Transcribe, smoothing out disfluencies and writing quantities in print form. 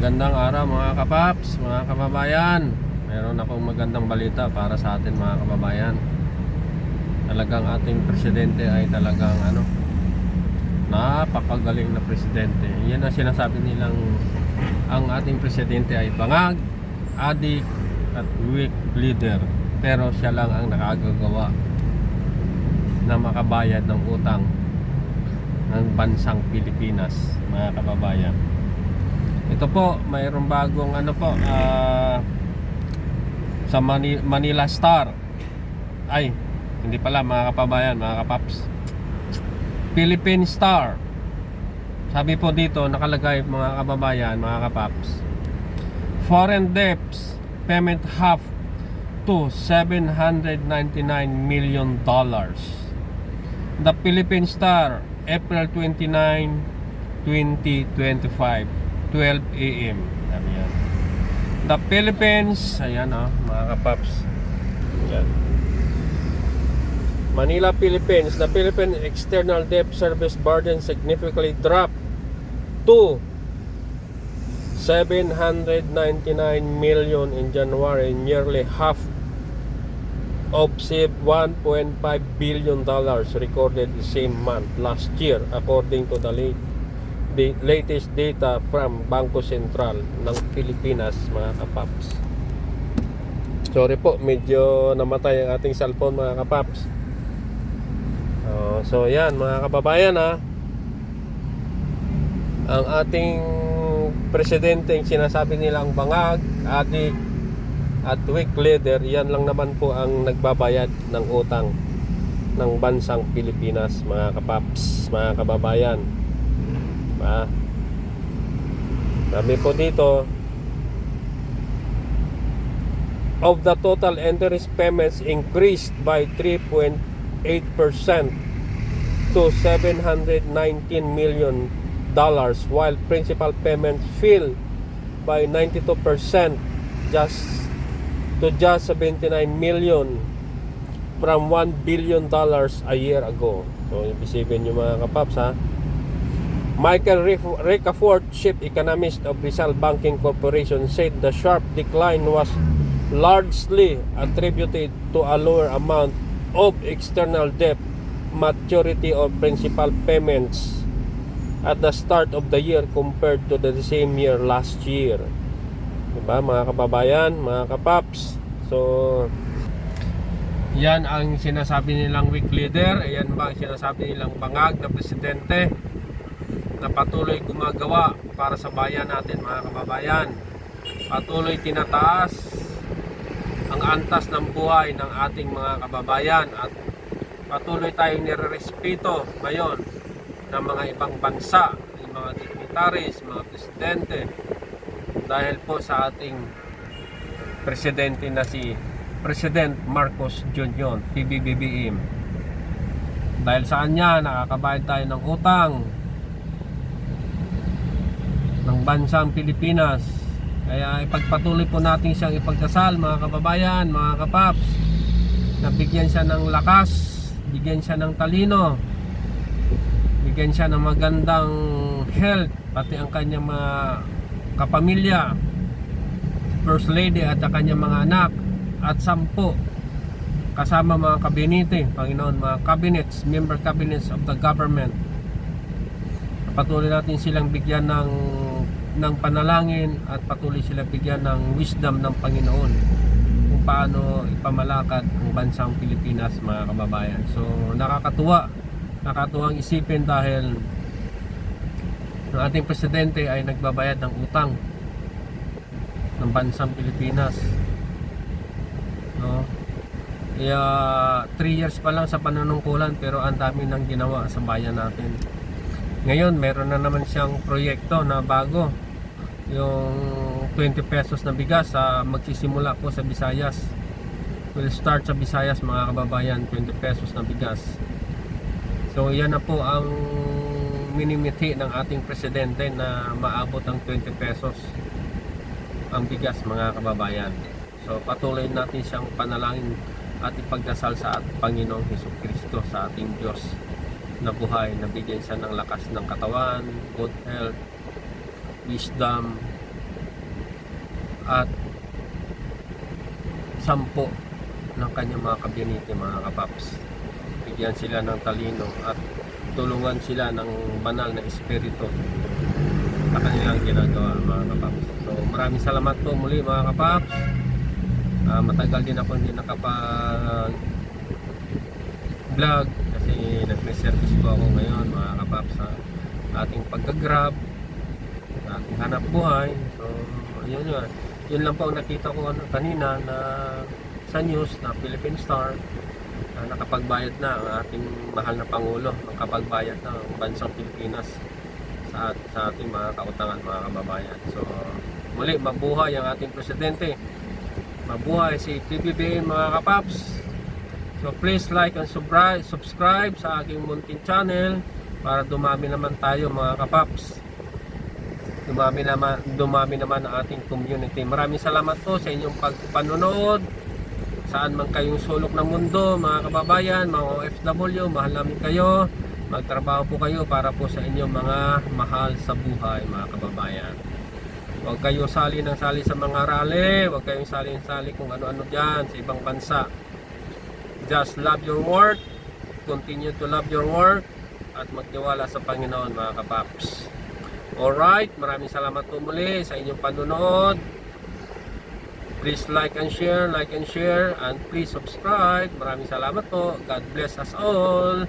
Magandang araw mga kapaps, mga kababayan. Meron akong magandang balita para sa atin mga kababayan. Talagang ating presidente ay talagang napakagaling na presidente. Yan ang sinasabi nilang ang ating presidente ay bangag, adik at weak leader. Pero siya lang ang nakagagawa na makabayad ng utang ng bansang Pilipinas mga kababayan. Ito po, mayroong bagong sa Manila Star. Ay, hindi pala mga kababayan, mga kapaps. Philippine Star. Sabi po dito, nakalagay mga kababayan, mga kapaps. Foreign debts payment half to $799 million. The Philippine Star, April 29, 2025. 12 AM. Yan. The Philippines, ayan mga kapaps. Yan. Manila, Philippines. The Philippine External Debt Service burden significantly dropped to 799 million in January, nearly half of $1.5 billion recorded the same month last year, according to the latest data from Bangko Sentral ng Pilipinas, mga kapaps. Sorry po, medyo namatay ang ating cellphone mga kapaps. So yan mga kababayan ang ating presidente, sinasabi nilang bangag, adik at weak leader, yan lang naman po ang nagbabayad ng utang ng bansang Pilipinas, mga kapaps, mga kababayan. Sabi po dito, of the total interest payments increased by 3.8% to $719 million, while principal payments fell by 92% to just $79 million from $1 billion a year ago. So ibig sabihin nyo mga kapaps Michael Ricafort, chief economist of Rizal Banking Corporation, said the sharp decline was largely attributed to a lower amount of external debt maturity of principal payments at the start of the year compared to the same year last year. Diba mga kababayan, mga kapaps? So yan ang sinasabi nilang weak leader. Ayan ba ang sinasabi nilang bangag na presidente na patuloy gumagawa para sa bayan natin, mga kababayan. Patuloy tinataas ang antas ng buhay ng ating mga kababayan at patuloy tayong nirerespeto ngayon ng mga ibang bansa, ng mga dignitaries, mga presidente, dahil po sa ating presidente na si President Marcos Jr. PBBM. Dahil sa kanya nakakabayad tayo ng utang ng bansang Pilipinas. Kaya ipagpatuloy po natin siyang ipagdasal, mga kababayan, mga kapaps, na bigyan siya ng lakas, bigyan siya ng talino, bigyan siya ng magandang health, pati ang kanyang mga kapamilya, First Lady at ang kanyang mga anak, at 10 kasama mga kabinete, Panginoon, mga cabinets, member cabinets of the government. Patuloy natin silang bigyan ng panalangin at patuloy silang bigyan ng wisdom ng Panginoon kung paano ipamalakad ang bansang Pilipinas, mga kababayan. So nakakatuwang isipin dahil ang ating presidente ay nagbabayad ng utang ng bansang Pilipinas, no? Kaya 3 years pa lang sa panunungkulan, pero ang dami nang ginawa sa bayan natin. Ngayon meron na naman siyang proyekto na bago, yung 20 pesos na bigas magsisimula po sa Visayas. Will start sa Visayas, mga kababayan, 20 pesos na bigas. So yan na po ang minimiti ng ating presidente, na maabot ang 20 pesos ang bigas, mga kababayan. So patuloy natin siyang panalangin at ipagdasal sa Panginoong Hesukristo, sa ating Diyos na buhay, na bigyan siya ng lakas ng katawan, good health, wisdom, at 10 ng kanyang mga kabinete, mga kapaps. Bigyan sila ng talino at tulungan sila ng banal na espiritu sa kanilang ginagawa, mga kapaps. So maraming salamat po muli, mga kapaps. Matagal din ako hindi nakapag vlog kasi nagre-service po ako ngayon, mga kapaps, sa ating pagka-grab, sa ating hanap buhay. So yun lang po ang nakita ko kanina na sa news na Philippine Star, nakapagbayad na ang ating mahal na Pangulo, nakapagbayad na ang bansang Pilipinas sa ating mga kautangan, mga kababayan. So muli, mabuhay ang ating presidente, mabuhay si PBBM, mga kapaps. So please like and subscribe sa aking munting channel para dumami naman tayo, mga kapaps. Dumami naman ang ating community. Maraming salamat po sa inyong pagpanonood. Saan man kayong sulok ng mundo, mga kababayan, mga OFW, mahal namin kayo. Magtrabaho po kayo para po sa inyong mga mahal sa buhay, mga kababayan. Huwag kayong sali sa mga rally, huwag kayong sali kung ano-ano dyan sa ibang bansa. Just love your work, continue to love your work, at magtiwala sa Panginoon, mga kapaps. Alright, maraming salamat po muli sa inyong panonood. Please like and share, and please subscribe. Maraming salamat po. God bless us all.